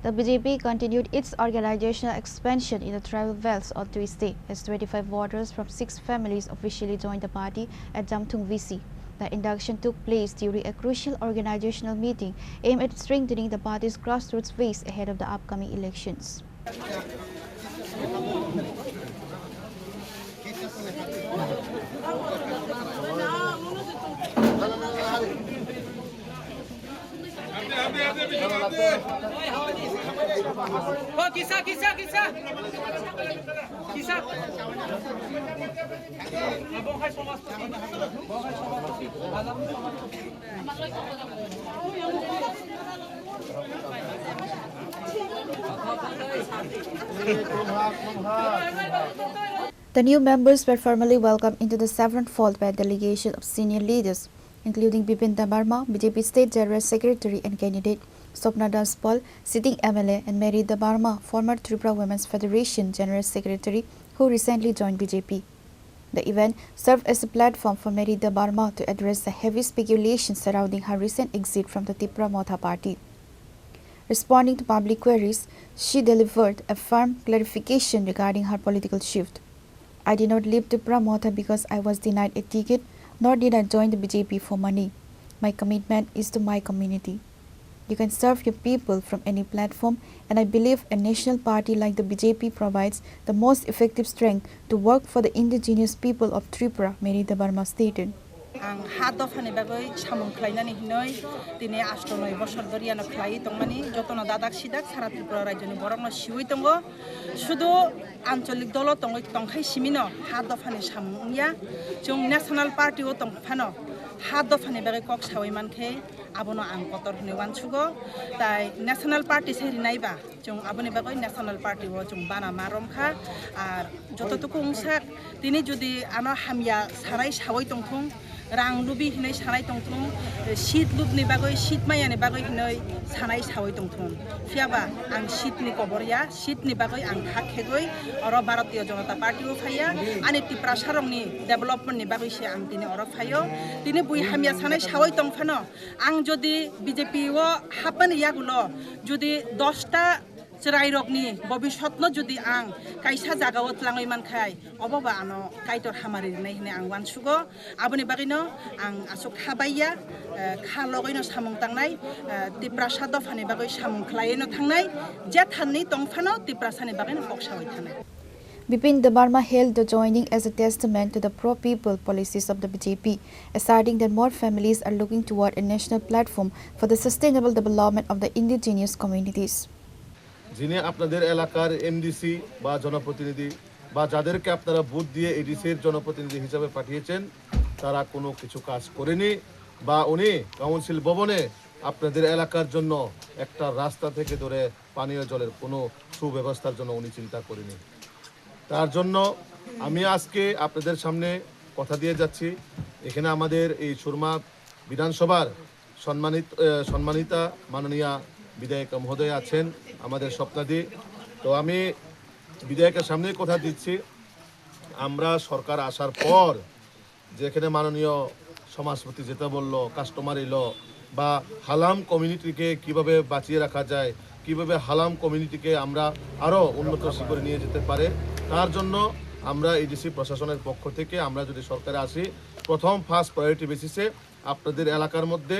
The BJP continued its organizational expansion in the tribal belts on Tuesday as 25 voters from 6 families officially joined the party at Jamthung VC. The induction took place during a crucial organizational meeting aimed at strengthening the party's grassroots base ahead of the upcoming elections. The new members were formally welcomed into the seventh fold by a delegation of senior leaders, including Debbarma, BJP State General Secretary and candidate, Swapna Das Paul, sitting MLA, and Mary Debbarma, former Tripura Women's Federation General Secretary, who recently joined BJP. The event served as a platform for Mary Debbarma to address the heavy speculation surrounding her recent exit from the Tripura Motha party. Responding to public queries, she delivered a firm clarification regarding her political shift. "I did not leave Tripura Motha because I was denied a ticket, nor did I join the BJP for money. My commitment is to my community. You can serve your people from any platform, and I believe a national party like the BJP provides the most effective strength to work for the indigenous people of Tripura," Mary Debbarma stated. Ang hado fani bagoy chamung khlainani hinoi tini 8-9 বছর ধরিয়ানো khlai tongmani jotono dadak sidak sara Tripura rajyoni borokno siwi tongo শুধু আঞ্চলিক দল tongkhai simino hado fani samungya jong national party o tongphano hado fani bagoy kok sawai mankhe abono ang kotor hne wansugo tai national party seri naiba jong aboni bagoy national party o jong bana maromkha ar jototuku ungsak tini jodi ano hamya sarai sawai tongthung rang lubi hinai sanai tongthung sheet lubni bagoi sheet mayani bagoi hinai sanai sawai tongthung fiaba ang sheet ni koborya sheet ni bagoi ang hakhegoi oro bharatiya janata party o phaya ani Tripura sarong ni development ni bagoi se ang tini oro phayo tini bui hamya sanai sawai tongphano ang jodi BJP o hapani yagulo jodi 10টা Cherairokni bobishotno jodi ang kaisa jagao tlangai mankhai oboba ano kaitor hamari nei hine ang wansugo aboni bagino ang asuk habaiya khalogoino samung tangnai Tripura sado phani bagoi samung khlaino thangnai je thanni tongphano Tripura sani bagino poksawai thanai. Bipin Debbarma hailed the joining as a testament to the pro-people policies of the BJP, asserting that more families are looking toward a national platform for the sustainable development of the indigenous communities. যিনি আপনাদের এলাকার MDC বা জনপ্রতিনিধি বা যাদেরকে আপনারা vote দিয়ে এডিসির জনপ্রতিনিধি হিসাবে পাঠিয়েছেন তারা কোনো কিছু কাজ করেনি বা উনি কাউন্সিল ভবনে আপনাদের এলাকার জন্য একটা রাস্তা থেকে ধরে পানীয় জলের কোনো সুব্যবস্থার জন্য উনি চিন্তা করেনি। তার জন্য আমি আজকে আপনাদের সামনে কথা দিয়ে যাচ্ছি এখানে আমাদের এই সুরমা বিধানসভার সম্মানিতা মাননীয়া বিধায়ক মহোদয় আছেন আমাদের স্বপ্নাদি তো আমি বিধায়কের সামনে কথা দিচ্ছি আমরা সরকার আসার পর যেখানে মাননীয় সমাজপতি যেটা বললো কাস্টমার এলো বা হালাম কমিউনিটিকে কিভাবে বাঁচিয়ে রাখা যায় কিভাবে হালাম কমিউনিটিকে আমরা আরো উন্নত করে নিয়ে যেতে পারে তার জন্য আমরা এডিসি প্রশাসনের পক্ষ থেকে আমরা যদি সরকারে আসি প্রথম ফার্স্ট প্রায়োরিটি বেসিসে আপনাদের এলাকার মধ্যে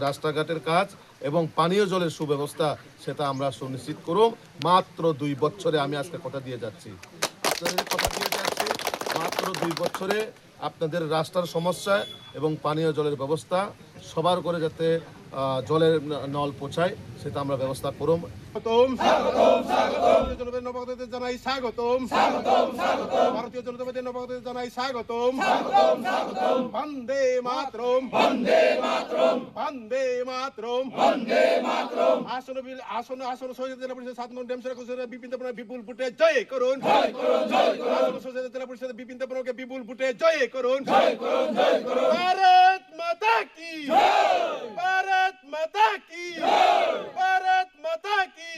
রাস্তাঘাটের কাজ এবং পানীয় জলের সুব্যবস্থা সেটা আমরা সুনিশ্চিত করব মাত্র 2 বছরে আমি আজকে কথা দিয়ে যাচ্ছি আপনাদের কথা দিয়ে যাচ্ছি মাত্র 2 বছরে আপনাদের রাস্তার সমস্যা এবং পানীয় জলের ব্যবস্থা সবার করে যাতে জলের নল পৌঁছায় সেটা আমরা ব্যবস্থা করব ভারতীয় জনতা পার্টির নবাগতদের জানাই স্বাগতম বন্দে মাতরম আসন সহযোগিতা জেলা পরিষদ 7 নং ড্যামসের বিপিন দেববর্মা বিপুল ভোটে জয় করুন আসন সহযোগিতা জেলা পরিষদ বিপিন দেববর্মাকে বিপুল ভোটে জয় করুন ভারত মাতা কি ভারত মাতা কি ভারত মাতা কি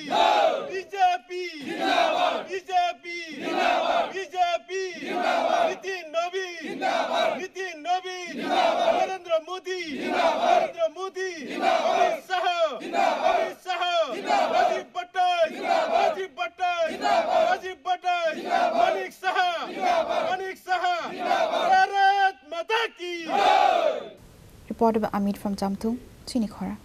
বিজেপি জিন্দাবাদ বিজেপি জিন্দাবাদ বিজেপি জিন্দাবাদ নীতিন নবী জিন্দাবাদ নীতিন নবী জিন্দাবাদ নরেন্দ্র মোদি জিন্দাবাদ নরেন্দ্র মোদি জিন্দাবাদ অমিত শাহ জিন্দাবাদ অমিত শাহ জিন্দাবাদ reported by Amit from Jamthung, Chini, Khorang.